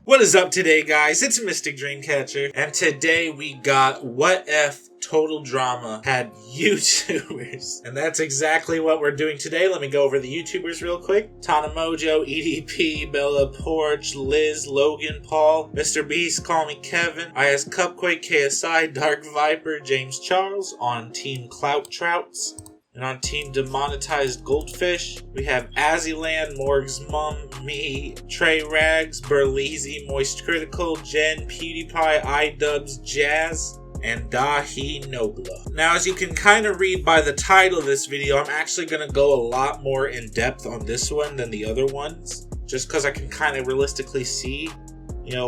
What is up today, guys? It's Mystic Dreamcatcher, and today we got What If Total Drama had YouTubers. And that's exactly what we're doing today. Let me go over the YouTubers real quick. Tana Mojo, EDP, Bella Porch, Liz, Logan Paul, Mr. Beast, Call Me Kevin, IS Cupquake, KSI, Dark Viper, James Charles on Team Clout Trouts. And on Team Demonetized Goldfish, we have Azzyland, Morg's Mum, me, Trey Rags, Burleezy, Moist Critical, Jen, PewDiePie, iDubbbz, Jazz, and Dahi Nogla. Now, as you can kind of read by the title of this video, I'm actually going to go a lot more in depth on this one than the other ones, just because I can kind of realistically see,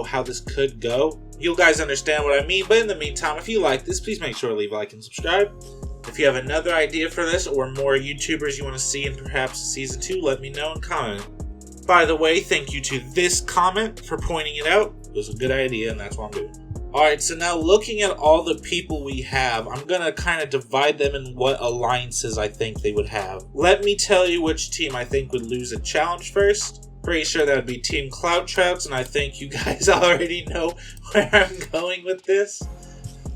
how this could go. You guys understand what I mean, but in the meantime, if you like this, please make sure to leave a like and subscribe. If you have another idea for this or more YouTubers you want to see in perhaps season 2, let me know and comment. By the way, thank you to this comment for pointing it out. It was a good idea and that's what I'm doing. Alright, so now looking at all the people we have, I'm going to kind of divide them in what alliances I think they would have. Let me tell you which team I think would lose a challenge first. Pretty sure that would be Team Clout Trouts, and I think you guys already know where I'm going with this.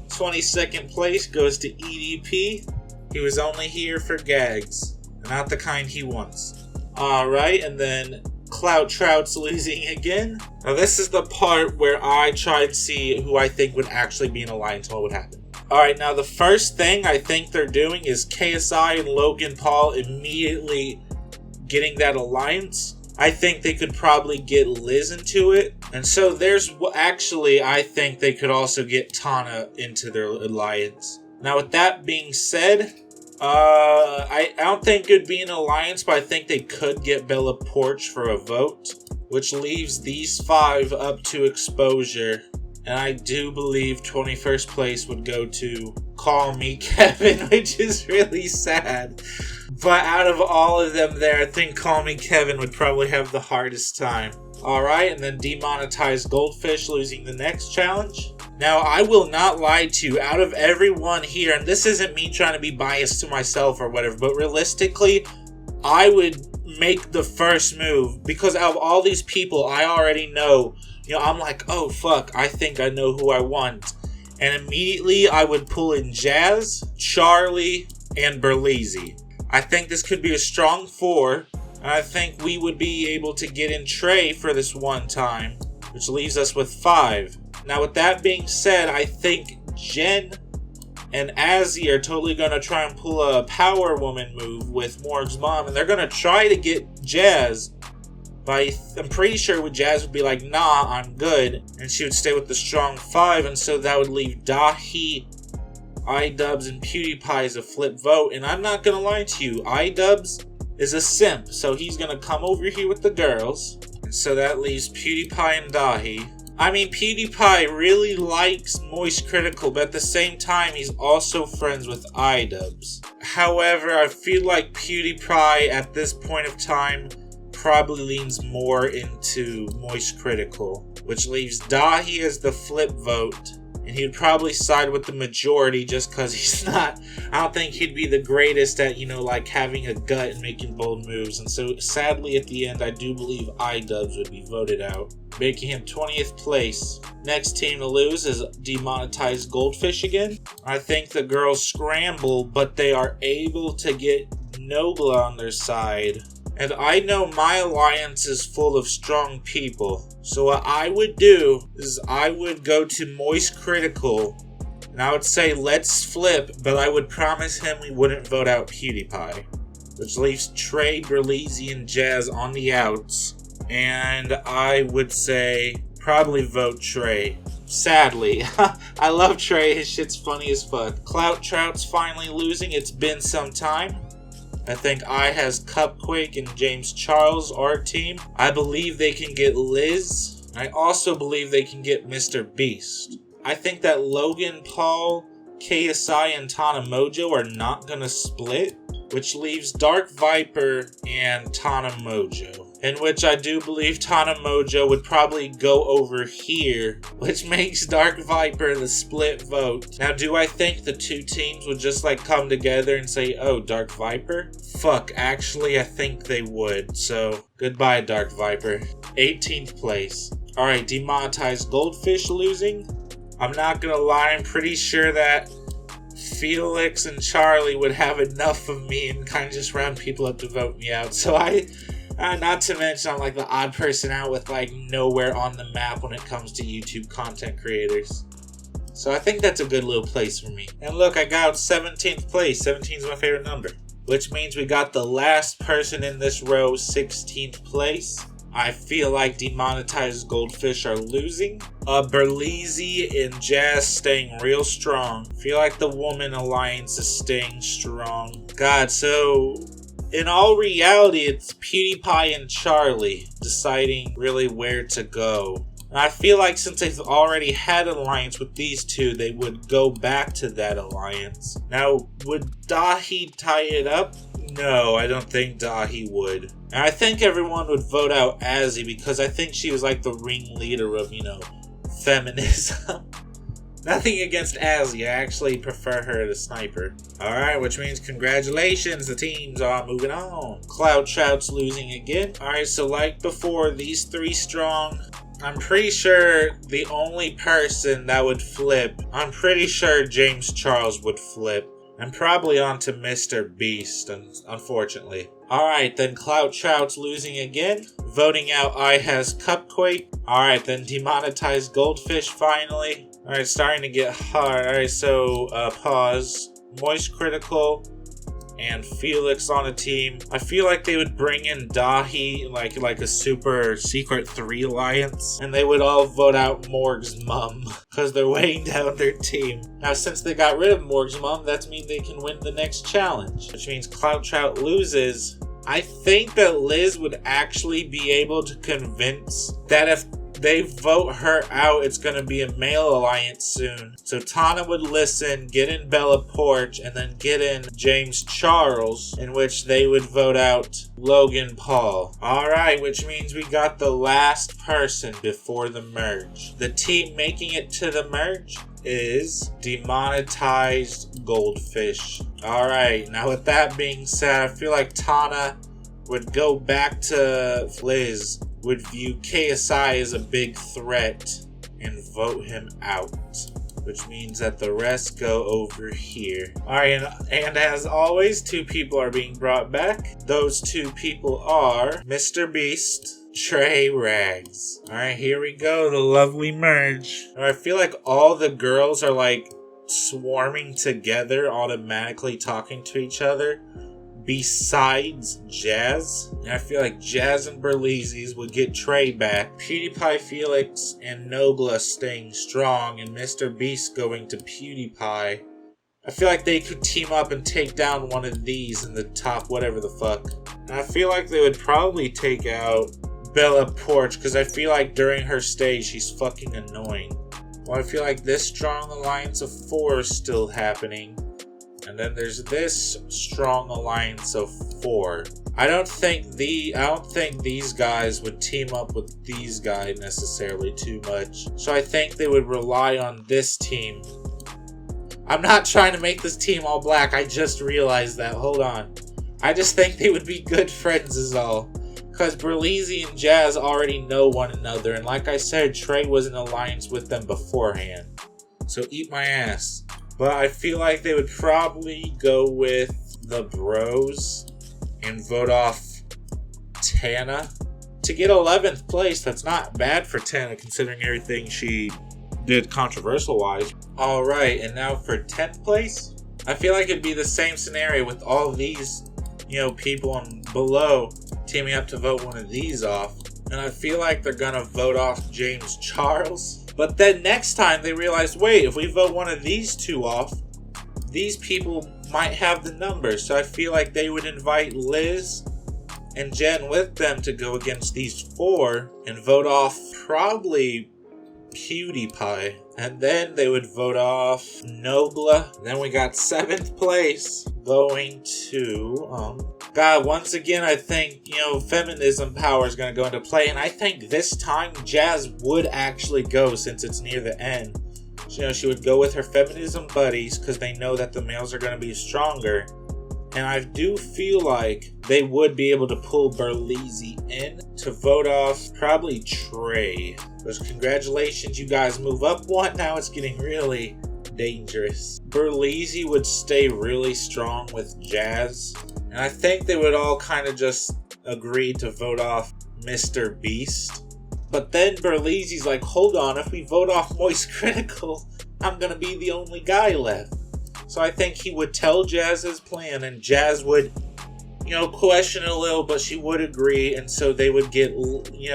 22nd place goes to EDP. He was only here for gags, not the kind he wants. Alright, and then Clout Trout's losing again. Now this is the part where I try and see who I think would actually be an alliance, what would happen. Alright, now the first thing I think they're doing is KSI and Logan Paul immediately getting that alliance. I think they could probably get Liz into it. And so I think they could also get Tana into their alliance. Now with that being said, I don't think it would be an alliance, but I think they could get Bella Porch for a vote, which leaves these 5 up to exposure. And I do believe 21st place would go to Call Me Kevin, which is really sad. But out of all of them there, I think Call Me Kevin would probably have the hardest time. Alright, and then Demonetized Goldfish losing the next challenge. Now, I will not lie to you, out of everyone here, and this isn't me trying to be biased to myself or whatever, but realistically, I would make the first move, because out of all these people, I already know, I'm like, oh fuck, I think I know who I want. And immediately, I would pull in Jazz, Charlie, and Burleezy. I think this could be a strong 4, and I think we would be able to get in Trey for this one time, which leaves us with 5. Now with that being said, I think Jen and Azzy are totally going to try and pull a Power Woman move with Morg's Mom, and they're going to try to get Jazz, but I'm pretty sure Jazz would be like, nah, I'm good, and she would stay with the strong 5, and so that would leave Dahi, iDubbbz, and PewDiePie as a flip vote. And I'm not gonna lie to you, iDubbbz is a simp, so he's gonna come over here with the girls, and so that leaves PewDiePie and Dahi. I mean, PewDiePie really likes Moist Critical, but at the same time, he's also friends with iDubbbz. However, I feel like PewDiePie at this point of time probably leans more into Moist Critical, which leaves Dahi as the flip vote. And he would probably side with the majority just because he's not, I don't think he'd be the greatest at, like having a gut and making bold moves. And so sadly at the end, I do believe iDubbbz would be voted out, making him 20th place. Next team to lose is Demonetized Goldfish again. I think the girls scramble, but they are able to get Nogla on their side. And I know my alliance is full of strong people. So what I would do is I would go to Moist Critical and I would say let's flip, but I would promise him we wouldn't vote out PewDiePie. Which leaves Trey, Burleezy, and Jazz on the outs. And I would say probably vote Trey. Sadly. I love Trey, his shit's funny as fuck. Clout Trout's finally losing, it's been some time. I think I has Cupquake and James Charles, our team. I believe they can get Liz. I also believe they can get Mr. Beast. I think that Logan Paul, KSI, and Tana Mojo are not gonna split, which leaves Dark Viper and Tana Mojo. In which I do believe Tana Mojo would probably go over here, which makes Dark Viper the split vote. Now, do I think the two teams would just come together and say, oh, Dark Viper? Fuck, actually, I think they would. So, goodbye, Dark Viper. 18th place. Alright, demonetized Goldfish losing. I'm not gonna lie, I'm pretty sure that Felix and Charlie would have enough of me and kind of just round people up to vote me out. So not to mention I'm like the odd person out with like nowhere on the map when it comes to YouTube content creators. So I think that's a good little place for me. And look, I got 17th place. 17 is my favorite number. Which means we got the last person in this row, 16th place. I feel like demonetized Goldfish are losing. Berleezy and Jazz staying real strong. Feel like the Woman Alliance is staying strong. God, so in all reality, it's PewDiePie and Charlie deciding really where to go. And I feel like since they've already had an alliance with these two, they would go back to that alliance. Now, would Dahi tie it up? No, I don't think Dahi would. And I think everyone would vote out Azzy because I think she was like the ringleader of, feminism. Nothing against Azzy, I actually prefer her to Sniper. Alright, which means congratulations, the teams are moving on. Cloud Trout's losing again. Alright, so like before, these three strong. I'm pretty sure the only person that would flip, I'm pretty sure James Charles would flip. And probably onto Mr. Beast, unfortunately. Alright, then Cloud Trout's losing again. Voting out I has Cupquake. Alright, then demonetized Goldfish finally. Alright, starting to get hard. Alright, so pause. Moist Critical and Felix on a team. I feel like they would bring in Dahi, like a super secret 3 alliance, and they would all vote out Morg's mom because they're weighing down their team. Now, since they got rid of Morg's mom, that means they can win the next challenge, which means Cloud Trout loses. I think that Liz would actually be able to convince that if they vote her out, it's going to be a male alliance soon. So Tana would listen, get in Bella Porch, and then get in James Charles, in which they would vote out Logan Paul. Alright, which means we got the last person before the merge. The team making it to the merge is demonetized Goldfish. Alright, now with that being said, I feel like Tana would go back to Liz, would view KSI as a big threat and vote him out, which means that the rest go over here. Alright, and as always, 2 people are being brought back. Those 2 people are Mr. Beast, Trey Rags. Alright, here we go, the lovely merge. I feel like all the girls are like swarming together, automatically talking to each other. Besides Jazz, and I feel like Jazz and Berleezy's would get Trey back. PewDiePie, Felix, and Nogla staying strong, and Mr. Beast going to PewDiePie. I feel like they could team up and take down one of these in the top whatever the fuck. And I feel like they would probably take out Bella Porch, because I feel like during her stage she's fucking annoying. Well, I feel like this strong alliance of 4 is still happening. And then there's this strong alliance of 4. I don't think these guys would team up with these guys necessarily too much. So I think they would rely on this team. I'm not trying to make this team all black. I just realized that. Hold on. I just think they would be good friends is all. Because Berleezy and Jazz already know one another. And like I said, Trey was in alliance with them beforehand. So eat my ass. But I feel like they would probably go with the bros and vote off Tana. To get 11th place, that's not bad for Tana considering everything she did controversial-wise. Alright, and now for 10th place, I feel like it'd be the same scenario with all these, people on below teaming up to vote one of these off. And I feel like they're gonna vote off James Charles. But then next time they realize, wait, if we vote one of these 2 off, these people might have the numbers. So I feel like they would invite Liz and Jen with them to go against these 4 and vote off probably PewDiePie. And then they would vote off Nogla. Then we got 7th place going to, God, once again, I think, feminism power is going to go into play. And I think this time Jazz would actually go since it's near the end. She would go with her feminism buddies because they know that the males are going to be stronger. And I do feel like they would be able to pull Berleezy in to vote off probably Trey. But congratulations, you guys move up one. Now it's getting really dangerous. Berleezy would stay really strong with Jazz. And I think they would all kind of just agree to vote off Mr. Beast. But then Berleezy's like, hold on, if we vote off Moist Critical, I'm gonna be the only guy left. So I think he would tell Jazz his plan, and Jazz would, question it a little, but she would agree, and so they would get,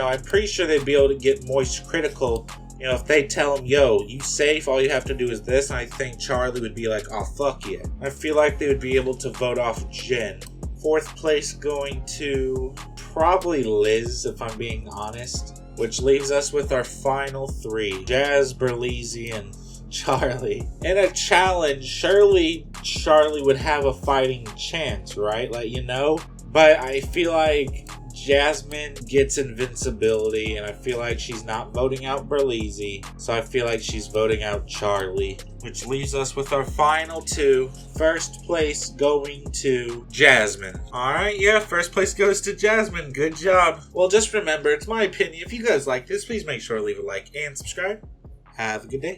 I'm pretty sure they'd be able to get Moist Critical. If they tell him, yo, you safe, all you have to do is this, and I think Charlie would be like, oh, fuck yeah. I feel like they would be able to vote off Jen. 4th place going to probably Liz, if I'm being honest, which leaves us with our final 3. Jazz, Berleezy, and Charlie. In a challenge, surely Charlie would have a fighting chance, right? But I feel like Jasmine gets invincibility, and I feel like she's not voting out Berleezy, so I feel like she's voting out Charlie, which leaves us with our final 2. 1st place going to Jasmine. Alright, yeah, 1st place goes to Jasmine. Good job. Well, just remember, it's my opinion. If you guys like this, please make sure to leave a like and subscribe. Have a good day.